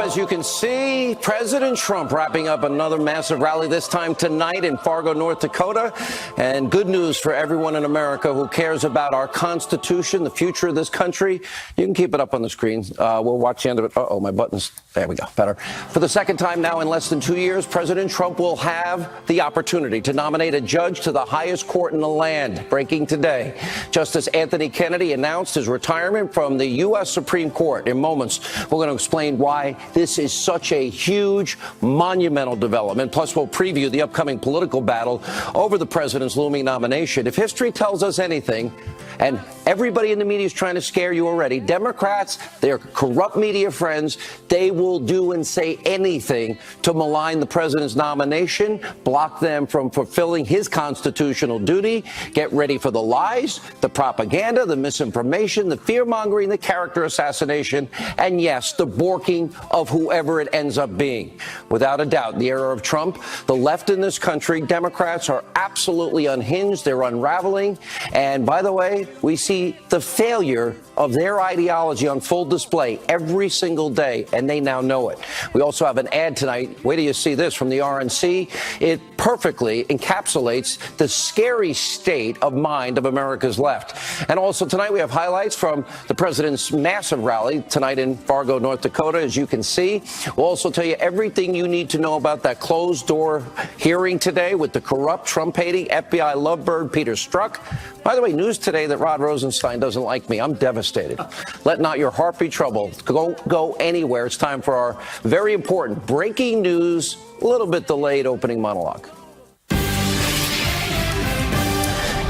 as you can see, President Trump wrapping up another massive rally, this time tonight in Fargo, North Dakota. And good news for everyone in America who cares about our Constitution, the future of this country. You can keep it up on the screen. We'll watch the end of it. Uh-oh, my buttons. There we go. Better. For the second time now in less than 2 years, President Trump will have the opportunity to nominate a judge to the highest court in the land. Breaking today, Justice Anthony Kennedy announced his retirement from the U.S. Supreme Court. In moments, we're going to explain why this is such a huge, monumental development. Plus, we'll preview the upcoming political battle over the president's looming nomination. If history tells us anything, and everybody in the media is trying to scare you already, Democrats, their corrupt media friends, they will do and say anything to malign the president's nomination, block them from fulfilling his constitutional duty. Get ready for the lies, the propaganda, the misinformation, the fear-mongering, the character assassination, and yes, the borking of whoever it ends up being. Without a doubt, in the era of Trump, the left in this country, Democrats are absolutely unhinged. They're unraveling. And by the way, we see the failure of their ideology on full display every single day, and they now know it. We also have an ad tonight. Wait till you see this from the RNC. It perfectly encapsulates the scary state of mind of America's left. And also tonight we have highlights from the president's massive rally tonight in Fargo, North Dakota, as you can see. We'll also tell you everything you need to know about that closed-door hearing today with the corrupt, Trump-hating FBI lovebird Peter Strzok. By the way, news today that Rod Rosenstein doesn't like me. I'm devastated. Let not your heart be troubled. Go anywhere. It's time for our very important breaking news, a little bit delayed opening monologue.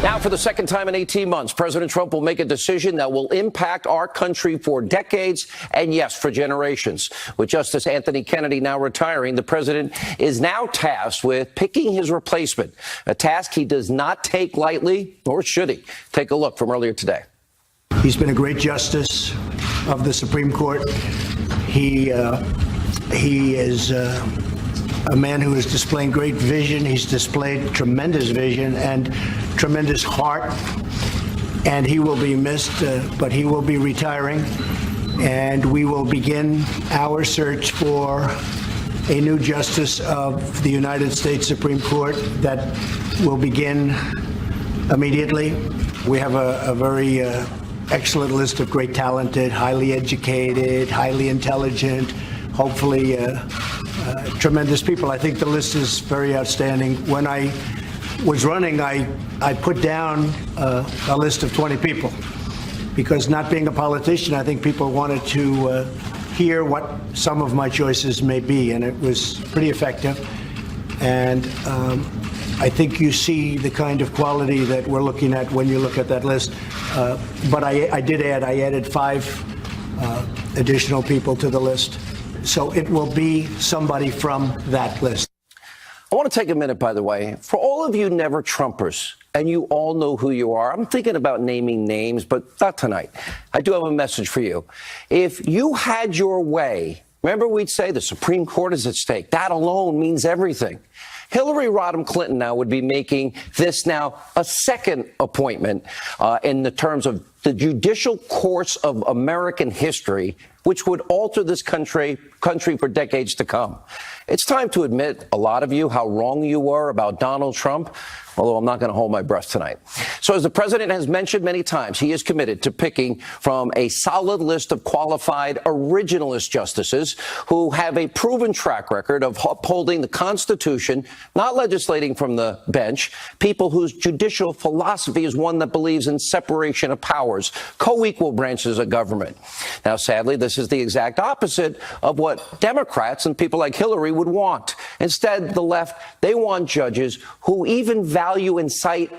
Now, for the second time in 18 months, President Trump will make a decision that will impact our country for decades and, yes, for generations. With Justice Anthony Kennedy now retiring, the president is now tasked with picking his replacement, a task he does not take lightly, nor should he. Take a look from earlier today. He's been a great justice of the Supreme Court. He is a man who is displaying great vision. He's displayed tremendous vision and tremendous heart, and he will be missed, but he will be retiring, and we will begin our search for a new justice of the United States Supreme Court that will begin immediately. We have a very excellent list of great talented, highly educated, highly intelligent, hopefully tremendous people. I think the list is very outstanding. When I was running, I put down a list of 20 people because, not being a politician, I think people wanted to hear what some of my choices may be, and it was pretty effective. And I think you see the kind of quality that we're looking at when you look at that list. But I added 5 additional people to the list. So it will be somebody from that list. I want to take a minute, by the way, for all of you never Trumpers, and you all know who you are. I'm thinking about naming names, but not tonight. I do have a message for you. If you had your way, remember we'd say the Supreme Court is at stake. That alone means everything. Hillary Rodham Clinton now would be making this now a second appointment in the terms of the judicial course of American history, which would alter this country for decades to come. It's time to admit, a lot of you, how wrong you were about Donald Trump, although I'm not going to hold my breath tonight. So as the president has mentioned many times, he is committed to picking from a solid list of qualified originalist justices who have a proven track record of upholding the Constitution, not legislating from the bench, people whose judicial philosophy is one that believes in separation of powers, co-equal branches of government. Now, sadly, this is the exact opposite of what Democrats and people like Hillary would want. Instead, the left, they want judges who even value and cite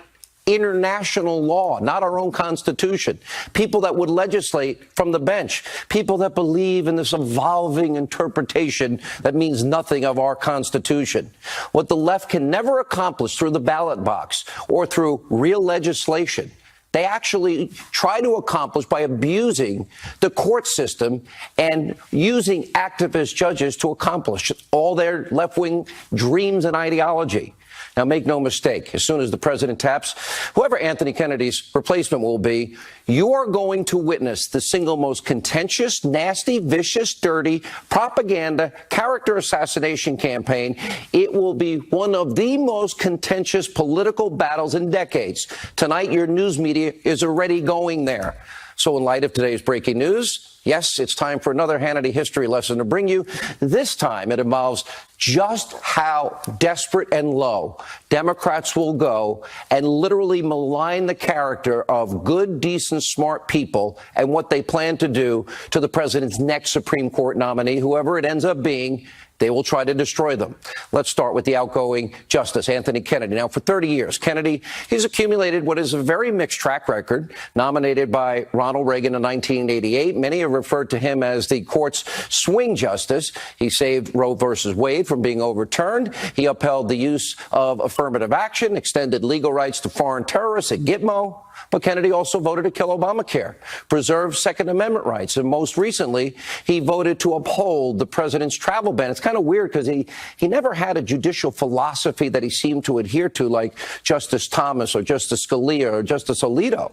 international law, not our own Constitution. People that would legislate from the bench. People that believe in this evolving interpretation that means nothing of our Constitution. What the left can never accomplish through the ballot box or through real legislation, they actually try to accomplish by abusing the court system and using activist judges to accomplish all their left-wing dreams and ideology. Now, make no mistake, as soon as the president taps whoever Anthony Kennedy's replacement will be, you are going to witness the single most contentious, nasty, vicious, dirty propaganda, character assassination campaign. It will be one of the most contentious political battles in decades. Tonight, your news media is already going there. So in light of today's breaking news, yes, it's time for another Hannity history lesson to bring you. This time it involves just how desperate and low Democrats will go and literally malign the character of good, decent, smart people and what they plan to do to the president's next Supreme Court nominee, whoever it ends up being. They will try to destroy them. Let's start with the outgoing Justice Anthony Kennedy. Now, for 30 years, Kennedy, he's accumulated what is a very mixed track record. Nominated by Ronald Reagan in 1988, many have referred to him as the court's swing justice. He saved Roe versus Wade from being overturned. He upheld the use of affirmative action, extended legal rights to foreign terrorists at Gitmo. But Kennedy also voted to kill Obamacare, preserve Second Amendment rights, and most recently, he voted to uphold the president's travel ban. It's kind of weird because he never had a judicial philosophy that he seemed to adhere to, like Justice Thomas or Justice Scalia or Justice Alito.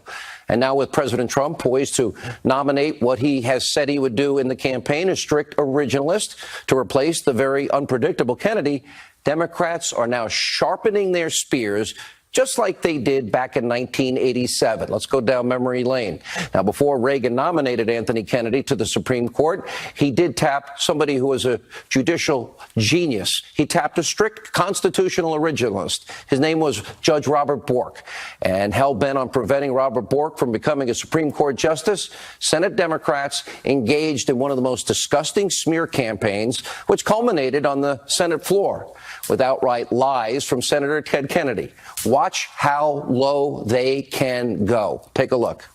And now with President Trump poised to nominate what he has said he would do in the campaign, a strict originalist, to replace the very unpredictable Kennedy, Democrats are now sharpening their spears just like they did back in 1987. Let's go down memory lane. Now, before Reagan nominated Anthony Kennedy to the Supreme Court, he did tap somebody who was a judicial genius. He tapped a strict constitutional originalist. His name was Judge Robert Bork. And hell-bent on preventing Robert Bork from becoming a Supreme Court justice, Senate Democrats engaged in one of the most disgusting smear campaigns, which culminated on the Senate floor with outright lies from Senator Ted Kennedy. Watch how low they can go. Take a look.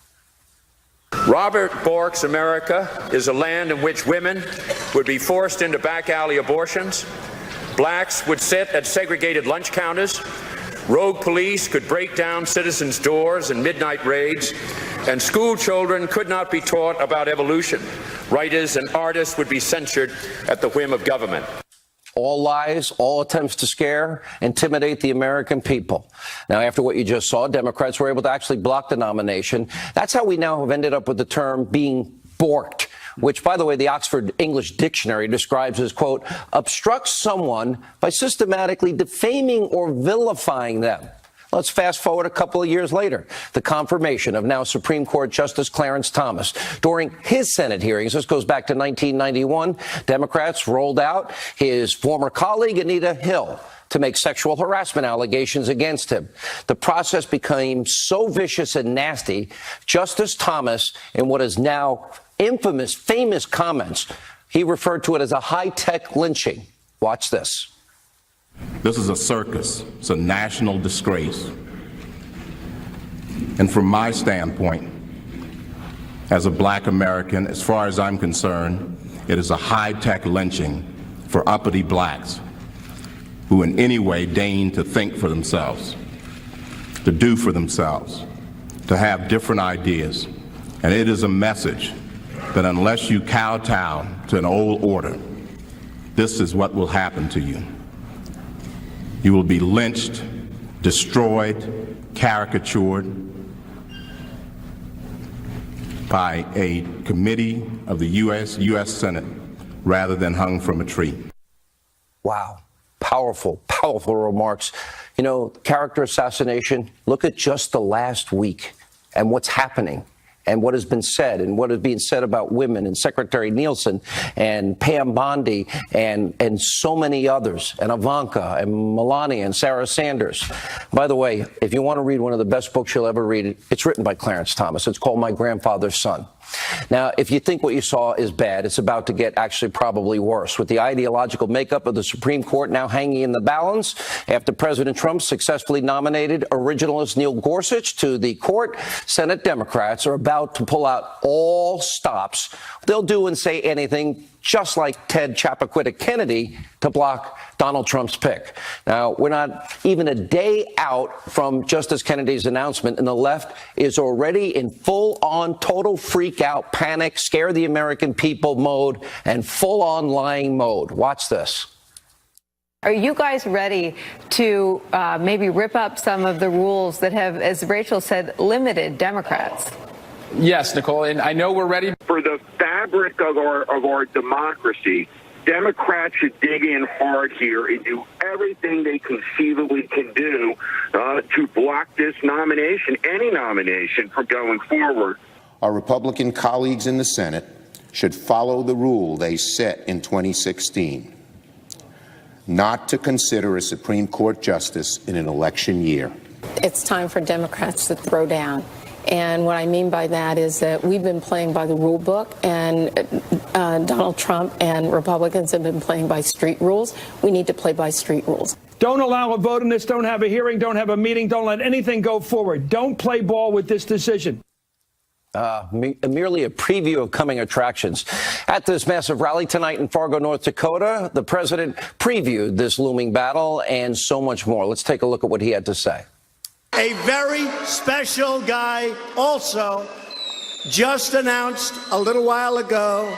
Robert Bork's America is a land in which women would be forced into back alley abortions, blacks would sit at segregated lunch counters, rogue police could break down citizens' doors in midnight raids, and school children could not be taught about evolution. Writers and artists would be censured at the whim of government. All lies, all attempts to scare, intimidate the American people. Now, after what you just saw, Democrats were able to actually block the nomination. That's how we now have ended up with the term being borked, which, by the way, the Oxford English Dictionary describes as, quote, obstructs someone by systematically defaming or vilifying them. Let's fast forward a couple of years later. The confirmation of now Supreme Court Justice Clarence Thomas. During his Senate hearings, this goes back to 1991, Democrats rolled out his former colleague, Anita Hill, to make sexual harassment allegations against him. The process became so vicious and nasty, Justice Thomas, in what is now famous comments, he referred to it as a high-tech lynching. Watch this. This is a circus. It's a national disgrace. And from my standpoint, as a black American, as far as I'm concerned, it is a high-tech lynching for uppity blacks who in any way deign to think for themselves, to do for themselves, to have different ideas. And it is a message that unless you kowtow to an old order, this is what will happen to you. You will be lynched, destroyed, caricatured by a committee of the U.S. Senate rather than hung from a tree. Wow. Powerful, powerful remarks. You know, character assassination, look at just the last week and what's happening and what has been said and what is being said about women and Secretary Nielsen and Pam Bondi and so many others, and Ivanka and Melania and Sarah Sanders. By the way, if you want to read one of the best books you'll ever read, it's written by Clarence Thomas. It's called My Grandfather's Son. Now, if you think what you saw is bad, it's about to get actually probably worse. With the ideological makeup of the Supreme Court now hanging in the balance after President Trump successfully nominated originalist Neil Gorsuch to the court, Senate Democrats are about to pull out all stops. They'll do and say anything, just like Ted Chappaquiddick Kennedy, to block Donald Trump's pick. Now, we're not even a day out from Justice Kennedy's announcement, and the left is already in full-on, total freak-out, panic, scare the American people mode, and full-on lying mode. Watch this. Are you guys ready to maybe rip up some of the rules that have, as Rachel said, limited Democrats? Yes, Nicole, and I know we're ready. For the fabric of our democracy, Democrats should dig in hard here and do everything they conceivably can do to block this nomination, any nomination, from going forward. Our Republican colleagues in the Senate should follow the rule they set in 2016, not to consider a Supreme Court justice in an election year. It's time for Democrats to throw down. And what I mean by that is that we've been playing by the rule book, and Donald Trump and Republicans have been playing by street rules. We need to play by street rules. Don't allow a vote on this. Don't have a hearing. Don't have a meeting. Don't let anything go forward. Don't play ball with this decision. Merely a preview of coming attractions. At this massive rally tonight in Fargo, North Dakota, the president previewed this looming battle and so much more. Let's take a look at what he had to say. A very special guy also just announced a little while ago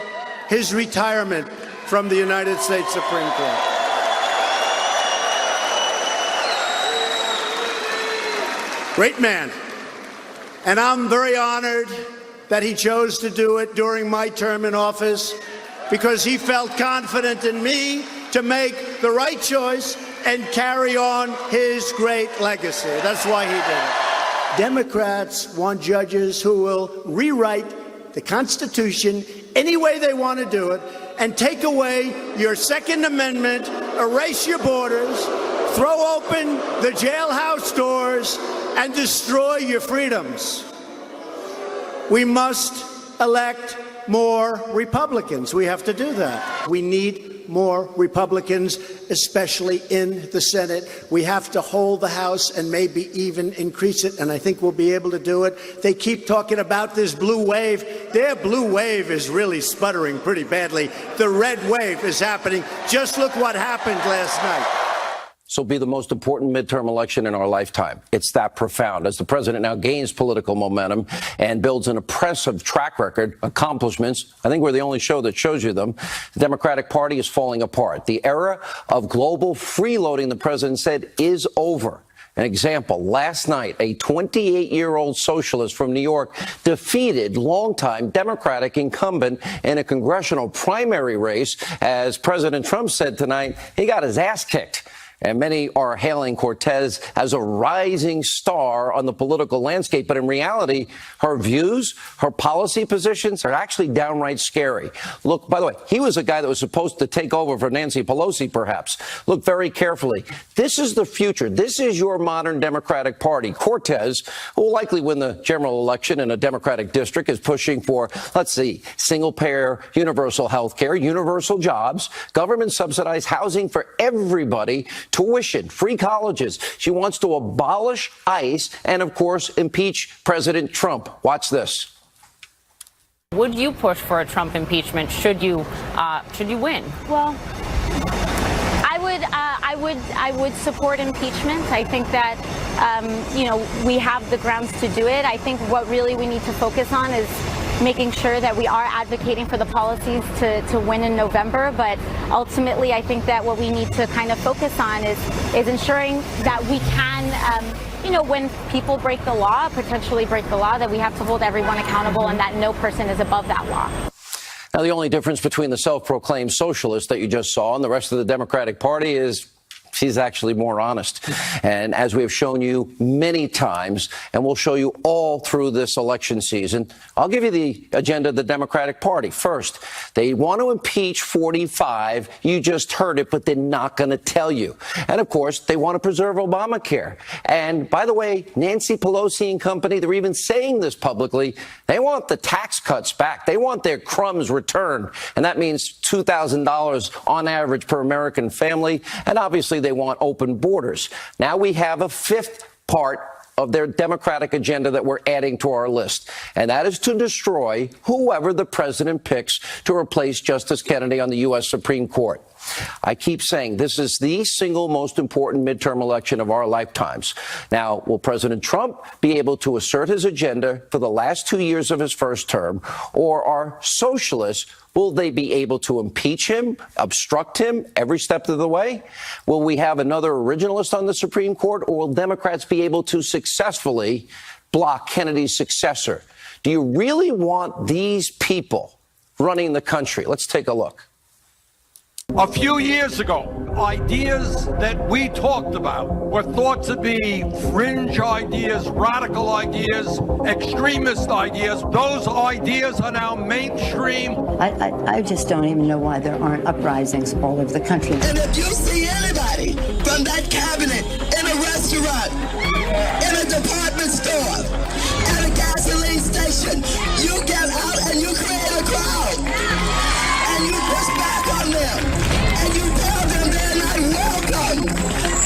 his retirement from the United States Supreme Court. Great man. And I'm very honored that he chose to do it during my term in office because he felt confident in me to make the right choice and carry on his great legacy. That's why he did it. Democrats want judges who will rewrite the Constitution any way they want to do it and take away your Second Amendment, erase your borders, throw open the jailhouse doors, and destroy your freedoms. We must elect more Republicans. We have to do that. We need more Republicans, especially in the Senate. We have to hold the House and maybe even increase it, and I think we'll be able to do it. They keep talking about this blue wave. Their blue wave is really sputtering pretty badly. The red wave is happening. Just look what happened last night. This will be the most important midterm election in our lifetime. It's that profound. As the president now gains political momentum and builds an impressive track record, accomplishments, I think we're the only show that shows you them, the Democratic Party is falling apart. The era of global freeloading, the president said, is over. An example, last night, a 28-year-old socialist from New York defeated longtime Democratic incumbent in a congressional primary race. As President Trump said tonight, he got his ass kicked. And many are hailing Cortez as a rising star on the political landscape. But in reality, her views, her policy positions are actually downright scary. Look, by the way, he was a guy that was supposed to take over for Nancy Pelosi, perhaps. Look very carefully. This is the future. This is your modern Democratic Party. Cortez, who will likely win the general election in a Democratic district, is pushing for, let's see, single-payer universal health care, universal jobs, government-subsidized housing for everybody, tuition, free colleges. She wants to abolish ICE and, of course, impeach President Trump. Watch this. Would you push for a Trump impeachment should you win? Well, I would support impeachment. I think that we have the grounds to do it. I think what really we need to focus on is making sure that we are advocating for the policies to win in November. But ultimately, I think that what we need to kind of focus on is ensuring that we can, when people break the law, potentially break the law, that we have to hold everyone accountable and that no person is above that law. Now, the only difference between the self-proclaimed socialist that you just saw and the rest of the Democratic Party is she's actually more honest. And as we have shown you many times, and we'll show you all through this election season, I'll give you the agenda of the Democratic Party. First, they want to impeach 45. You just heard it, but they're not going to tell you. And of course, they want to preserve Obamacare. And by the way, Nancy Pelosi and company, they're even saying this publicly. They want the tax cuts back. They want their crumbs returned. And that means $2,000 on average per American family. And obviously, they want open borders. Now we have a fifth part of their Democratic agenda that we're adding to our list, and that is to destroy whoever the president picks to replace Justice Kennedy on the U.S. Supreme Court. I keep saying this is the single most important midterm election of our lifetimes. Now, will President Trump be able to assert his agenda for the last 2 years of his first term, or are socialists, will they be able to impeach him, obstruct him every step of the way? Will we have another originalist on the Supreme Court, or will Democrats be able to successfully block Kennedy's successor? Do you really want these people running the country? Let's take a look. A few years ago, ideas that we talked about were thought to be fringe ideas, radical ideas, extremist ideas. Those ideas are now mainstream. I just don't even know why there aren't uprisings all over the country. And if you see anybody from that cabinet in a restaurant, in a department store, at a gasoline station, you get out and you create a crowd. And you push back on them. And you tell them they're not welcome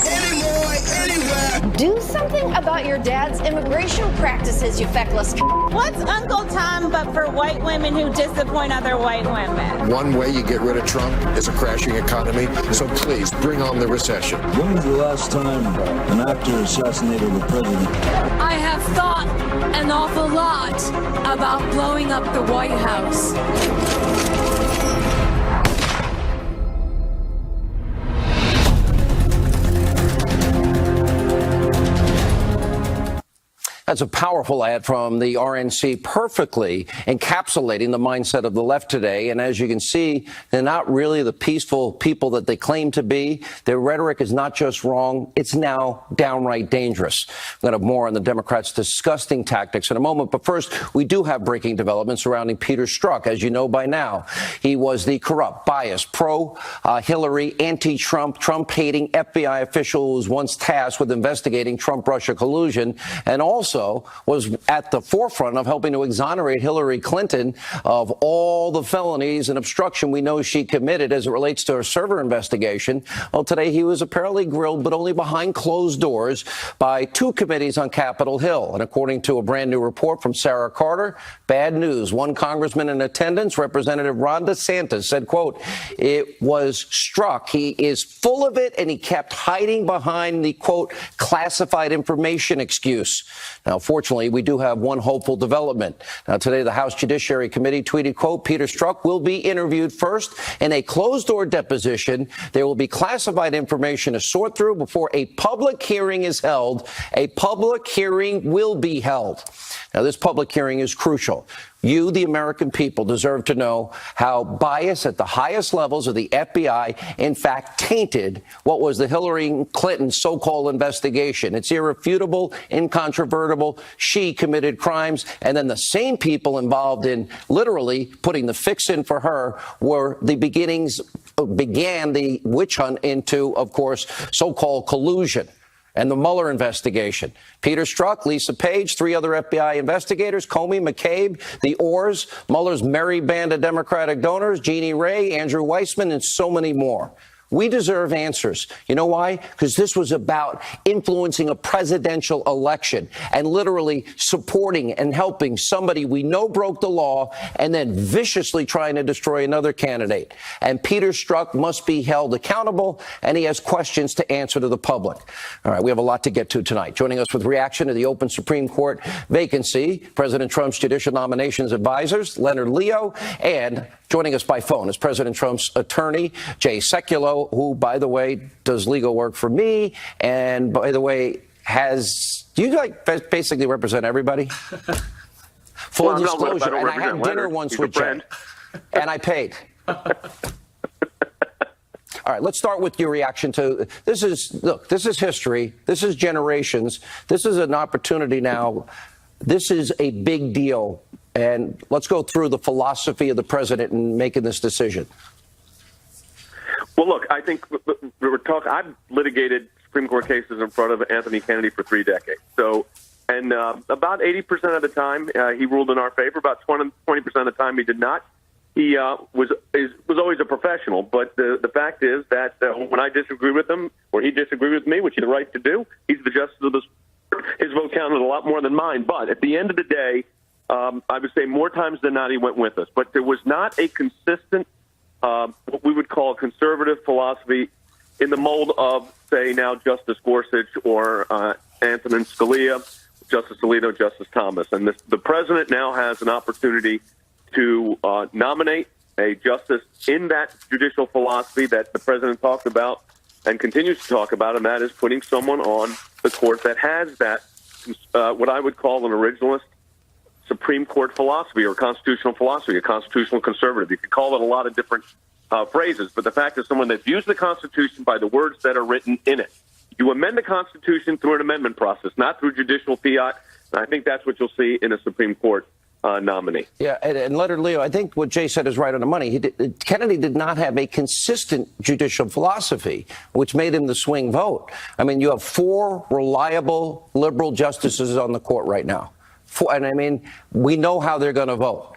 anymore, anywhere. Do something about your dad's immigration practices, you feckless. What's Uncle Tom but for white women who disappoint other white women? One way you get rid of Trump is a crashing economy, so please bring on the recession. When was the last time an actor assassinated the president? I have thought an awful lot about blowing up the White House. That's a powerful ad from the RNC, perfectly encapsulating the mindset of the left today. And as you can see, they're not really the peaceful people that they claim to be. Their rhetoric is not just wrong, it's now downright dangerous. We're going to have more on the Democrats' disgusting tactics in a moment. But first, we do have breaking developments surrounding Peter Strzok. As you know by now, he was the corrupt, biased, pro-Hillary, anti-Trump, Trump-hating FBI official who was once tasked with investigating Trump-Russia collusion, and also was at the forefront of helping to exonerate Hillary Clinton of all the felonies and obstruction we know she committed as it relates to her server investigation. Well, today he was apparently grilled, but only behind closed doors, by two committees on Capitol Hill. And according to a brand new report from Sarah Carter, bad news. One congressman in attendance, Representative Ron DeSantis, said, quote, "It was Strzok. He is full of it, and he kept hiding behind the, quote, classified information excuse." Now, fortunately, we do have one hopeful development. Now, today, the House Judiciary Committee tweeted, quote, "Peter Strzok will be interviewed first in a closed-door deposition. There will be classified information to sort through before a public hearing is held. A public hearing will be held." Now, this public hearing is crucial. You, the American people, deserve to know how bias at the highest levels of the FBI, in fact, tainted what was the Hillary Clinton so-called investigation. It's irrefutable, incontrovertible. She committed crimes, and then the same people involved in literally putting the fix in for her were the began the witch hunt into, of course, so-called collusion. And the Mueller investigation. Peter Strzok, Lisa Page, three other FBI investigators, Comey, McCabe, the Orrs, Mueller's merry band of Democratic donors, Jeannie Ray, Andrew Weissman, and so many more. We deserve answers. You know why? Because this was about influencing a presidential election and literally supporting and helping somebody we know broke the law and then viciously trying to destroy another candidate. And Peter Strzok must be held accountable, and he has questions to answer to the public. All right, we have a lot to get to tonight. Joining us with reaction to the open Supreme Court vacancy, President Trump's judicial nominations advisors, Leonard Leo, and joining us by phone is President Trump's attorney, Jay Sekulow, who, by the way, does legal work for me, and, by the way, do you basically represent everybody? Full disclosure, and I had dinner once with Jay, and I paid. All right, let's start with your reaction to this. This is history. This is generations. This is an opportunity now. This is a big deal. And let's go through the philosophy of the president in making this decision. Well, look, I think I've litigated Supreme Court cases in front of Anthony Kennedy for 3 decades. So, and about 80% of the time he ruled in our favor. About 20% of the time he did not. He was always a professional. But the fact is that when I disagree with him or he disagreed with me, which he had the right to do, he's the justice of the sport. His vote counted a lot more than mine. But at the end of the day, I would say more times than not he went with us. But there was not a consistent what we would call a conservative philosophy in the mold of, say, now Justice Gorsuch or Antonin Scalia, Justice Alito, Justice Thomas. And the president now has an opportunity to nominate a justice in that judicial philosophy that the president talked about and continues to talk about, and that is putting someone on the court that has that, what I would call an originalist Supreme Court philosophy or constitutional philosophy, a constitutional conservative. You could call it a lot of different phrases, but the fact is someone that views the Constitution by the words that are written in it. You amend the Constitution through an amendment process, not through judicial fiat, and I think that's what you'll see in a Supreme Court nominee. Yeah, and Leonard Leo, I think what Jay said is right on the money. Kennedy did not have a consistent judicial philosophy, which made him the swing vote. I mean, you have 4 reliable liberal justices on the court right now. And I mean, we know how they're going to vote.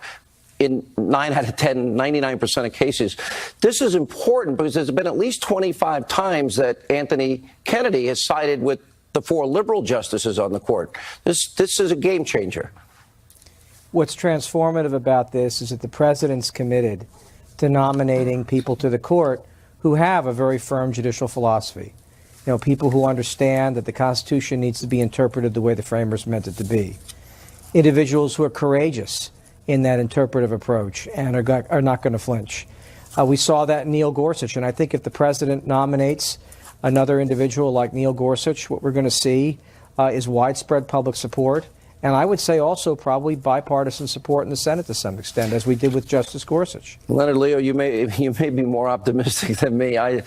In 9 out of 10, 99% of cases. This is important because there's been at least 25 times that Anthony Kennedy has sided with the 4 liberal justices on the court. This is a game changer. What's transformative about this is that the president's committed to nominating people to the court who have a very firm judicial philosophy. You know, people who understand that the Constitution needs to be interpreted the way the framers meant it to be. Individuals who are courageous in that interpretive approach and are not going to flinch. We saw that in Neil Gorsuch, and I think if the president nominates another individual like Neil Gorsuch, what we're going to see is widespread public support, and I would say also probably bipartisan support in the Senate to some extent, as we did with Justice Gorsuch. Leonard Leo, you may be more optimistic than me. I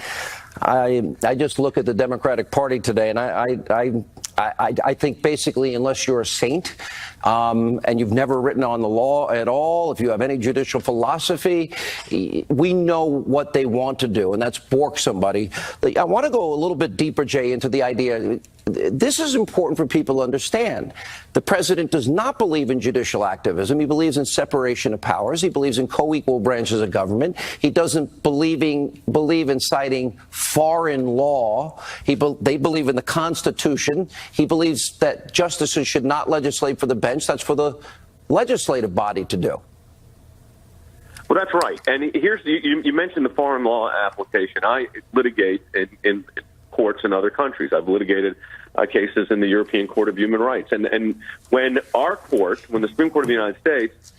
just look at the Democratic Party today, and I think basically unless you're a saint and you've never written on the law at all, if you have any judicial philosophy, we know what they want to do, and that's bork somebody. I want to go a little bit deeper, Jay, into the idea. This is important for people to understand. The president does not believe in judicial activism. He believes in separation of powers. He believes in co-equal branches of government. He doesn't believe in citing foreign law. They believe in the Constitution. He believes that justices should not legislate for the bench. That's for the legislative body to do. Well, that's right. And here's you mentioned the foreign law application. I litigate in courts in other countries. I've litigated cases in the European Court of Human Rights. And when our court, when the Supreme Court of the United States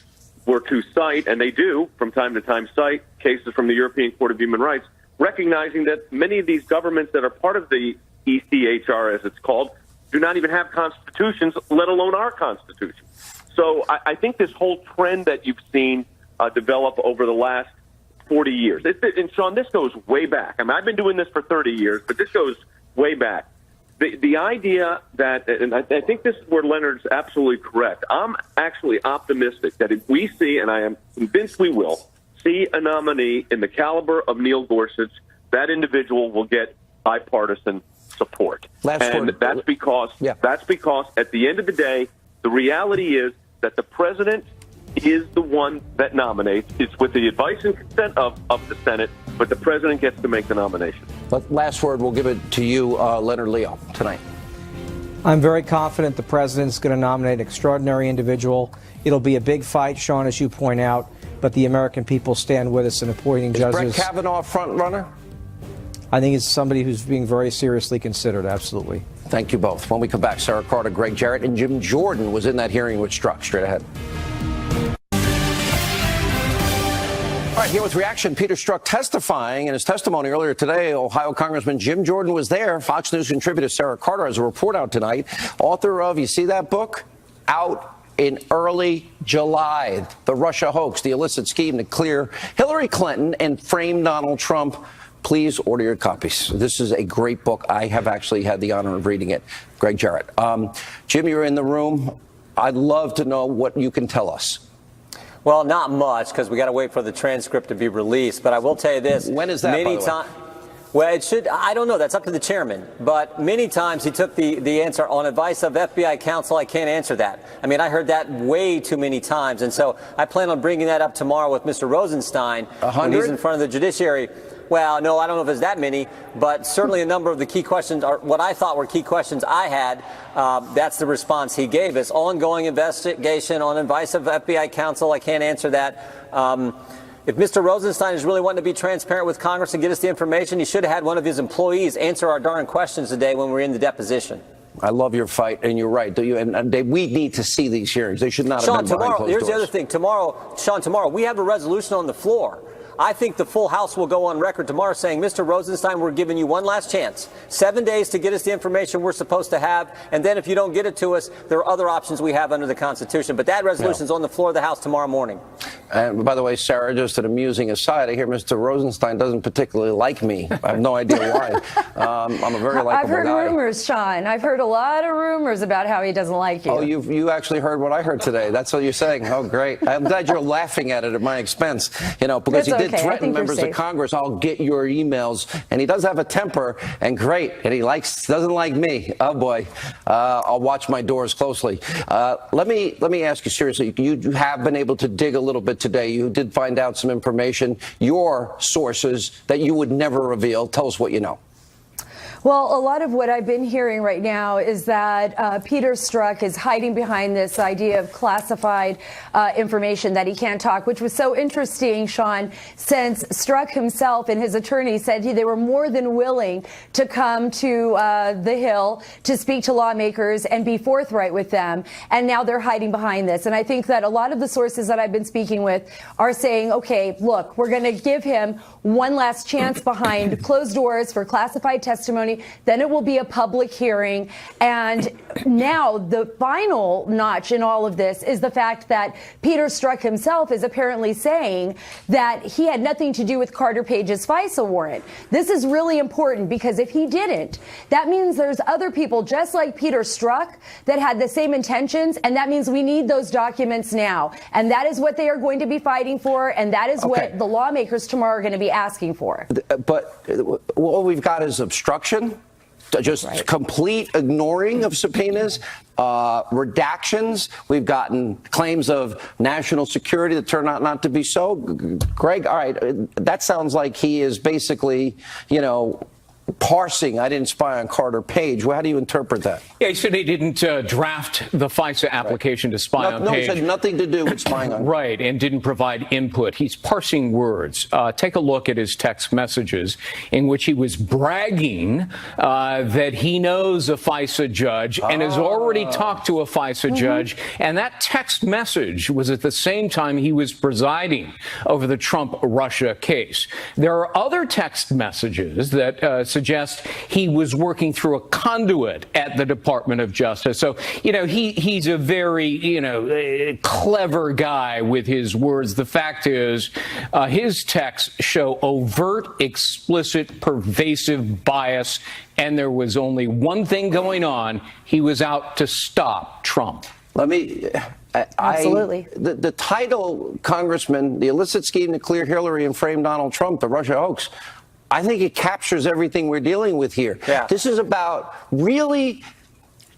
were to cite, and they do from time to time cite cases from the European Court of Human Rights, recognizing that many of these governments that are part of the ECHR, as it's called, do not even have constitutions, let alone our Constitution. So I think this whole trend that you've seen develop over the last 40 years, and Sean, this goes way back. I mean, I've been doing this for 30 years, but this goes way back. The idea that, and I think this is where Leonard's absolutely correct, I'm actually optimistic that if we see, and I am convinced we will, see a nominee in the caliber of Neil Gorsuch, that individual will get bipartisan support. That's because at the end of the day, the reality is that the president is the one that nominates. It's with the advice and consent of the Senate, but the president gets to make the nomination. But last word, we'll give it to you, Leonard Leo, tonight. I'm very confident the president's going to nominate an extraordinary individual. It'll be a big fight, Sean, as you point out, but the American people stand with us in appointing judges. Is Brett Kavanaugh a front runner? I think it's somebody who's being very seriously considered, absolutely. Thank you both. When we come back, Sarah Carter, Greg Jarrett, and Jim Jordan was in that hearing with Strzok. Straight ahead. All right, here with reaction, Peter Strzok testifying. In his testimony earlier today, Ohio Congressman Jim Jordan was there. Fox News contributor Sarah Carter has a report out tonight. Author of, you see that book? Out in early July. The Russia hoax, the illicit scheme to clear Hillary Clinton and frame Donald Trump. Please order your copies. This is a great book. I have actually had the honor of reading it. Greg Jarrett. Jim, you're in the room. I'd love to know what you can tell us. Well, not much, because we got to wait for the transcript to be released. By will tell you this. When is that, by the way? Well, it should. I don't know. That's up to the chairman. But many times he took the answer on advice of FBI counsel. I can't answer that. I mean, I heard that way too many times. And so I plan on bringing that up tomorrow with Mr. Rosenstein. 100? When he's in front of the judiciary. Well, no, I don't know if it's that many, but certainly a number of the key questions are what I thought were key questions I had. That's the response he gave us. Ongoing investigation on advice of FBI counsel. I can't answer that. If Mr. Rosenstein is really wanting to be transparent with Congress and get us the information, he should have had one of his employees answer our darn questions today when we were in the deposition. I love your fight, and you're right. We need to see these hearings. They should not have been behind closed doors. Here's the other thing. Tomorrow, we have a resolution on the floor. I think the full House will go on record tomorrow saying, Mr. Rosenstein, we're giving you one last chance. 7 days to get us the information we're supposed to have. And then if you don't get it to us, there are other options we have under the Constitution. But that resolution is on the floor of the House tomorrow morning. And by the way, Sarah, just an amusing aside, I hear Mr. Rosenstein doesn't particularly like me. I have no idea why. I'm a very likable guy. I've heard rumors, Sean. I've heard a lot of rumors about how he doesn't like you. Oh, you actually heard what I heard today. That's what you're saying. Oh, great. I'm glad you're laughing at it at my expense, because he did threaten members of Congress, I'll get your emails. And he does have a temper, and great. And he doesn't like me. Oh, boy. I'll watch my doors closely. Let me ask you seriously. You have been able to dig a little bit today. You did find out some information, your sources that you would never reveal. Tell us what you know. Well, a lot of what I've been hearing right now is that Peter Strzok is hiding behind this idea of classified information that he can't talk, which was so interesting, Sean, since Strzok himself and his attorney said they were more than willing to come to the Hill to speak to lawmakers and be forthright with them. And now they're hiding behind this. And I think that a lot of the sources that I've been speaking with are saying, OK, look, we're going to give him one last chance behind closed doors for classified testimony. Then it will be a public hearing. And now the final notch in all of this is the fact that Peter Strzok himself is apparently saying that he had nothing to do with Carter Page's FISA warrant. This is really important because if he didn't, that means there's other people just like Peter Strzok that had the same intentions. And that means we need those documents now. And that is what they are going to be fighting for. And that is what the lawmakers tomorrow are going to be asking for. But what we've got is obstruction. Just complete ignoring of subpoenas, redactions. We've gotten claims of national security that turn out not to be so. Greg, all right, that sounds like he is basically, parsing, I didn't spy on Carter Page. Well, how do you interpret that? Yeah, he said he didn't draft the FISA application to spy on Page. No, he said nothing to do with spying on. Right, and didn't provide input. He's parsing words. Take a look at his text messages in which he was bragging that he knows a FISA judge and has already talked to a FISA judge. And that text message was at the same time he was presiding over the Trump-Russia case. There are other text messages that suggest he was working through a conduit at the Department of Justice. So, he's a very, clever guy with his words. The fact is, his texts show overt, explicit, pervasive bias, and there was only one thing going on. He was out to stop Trump. Absolutely. The title, Congressman, the illicit scheme to clear Hillary and frame Donald Trump, the Russia hoax, I think it captures everything we're dealing with here. Yeah. This is about really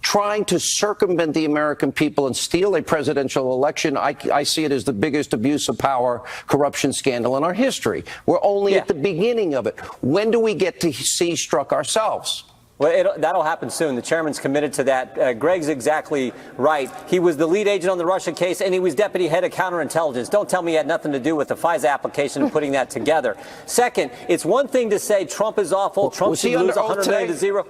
trying to circumvent the American people and steal a presidential election. I see it as the biggest abuse of power, corruption scandal in our history. We're only at the beginning of it. When do we get to see Strzok ourselves? Well, that'll happen soon. The chairman's committed to that. Greg's exactly right. He was the lead agent on the Russia case, and he was deputy head of counterintelligence. Don't tell me he had nothing to do with the FISA application and putting that together. Second, it's one thing to say Trump is awful. Trump should lose 100 million to zero.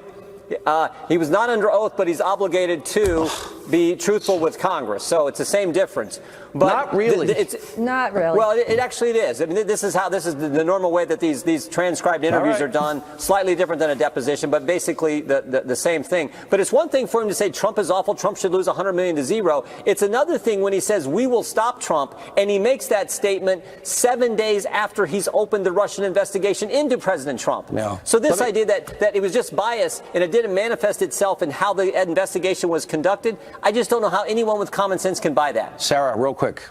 He was not under oath, but he's obligated to be truthful with Congress. So it's the same difference. But not really. It's not really. Well, it actually is. I mean, this is the normal way that these transcribed interviews are done. Slightly different than a deposition, but basically the same thing. But it's one thing for him to say Trump is awful. Trump should lose 100 million to zero. It's another thing when he says we will stop Trump, and he makes that statement 7 days after he's opened the Russian investigation into President Trump. Yeah. So this idea that it was just bias and it didn't manifest itself in how the investigation was conducted, I just don't know how anyone with common sense can buy that. Sarah, real quick.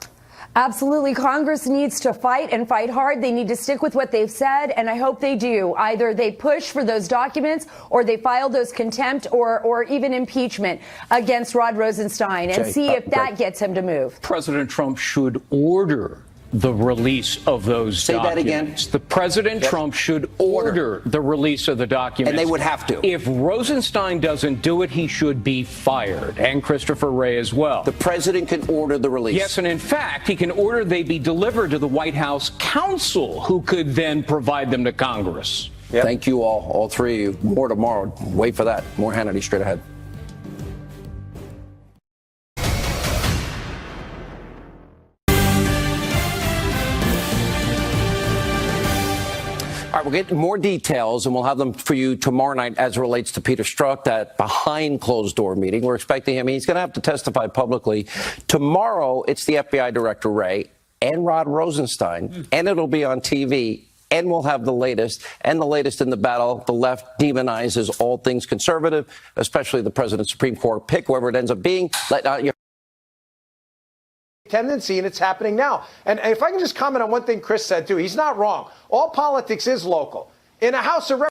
Absolutely. Congress needs to fight and fight hard. They need to stick with what they've said, and I hope they do. Either they push for those documents or they file those contempt or even impeachment against Rod Rosenstein and see if that gets him to move. President Trump should order the release of those Say documents. that again. The President Trump should order the release of the documents. And they would have to. If Rosenstein doesn't do it, he should be fired, and Christopher Wray as well. The president can order the release. Yes, and in fact, he can order they be delivered to the White House counsel, who could then provide them to Congress. Yep. Thank you all three of you. More tomorrow. Wait for that. More Hannity straight ahead. All right, we'll get more details, and we'll have them for you tomorrow night as it relates to Peter Strzok, that behind closed-door meeting. We're expecting him. He's going to have to testify publicly. Tomorrow, it's the FBI Director Wray and Rod Rosenstein, and it'll be on TV, and we'll have the latest. And the latest in the battle, the left demonizes all things conservative, especially the president's Supreme Court pick, whoever it ends up being. Let out your tendency, and it's happening now. And if I can just comment on one thing Chris said, too, he's not wrong. All politics is local. In a House of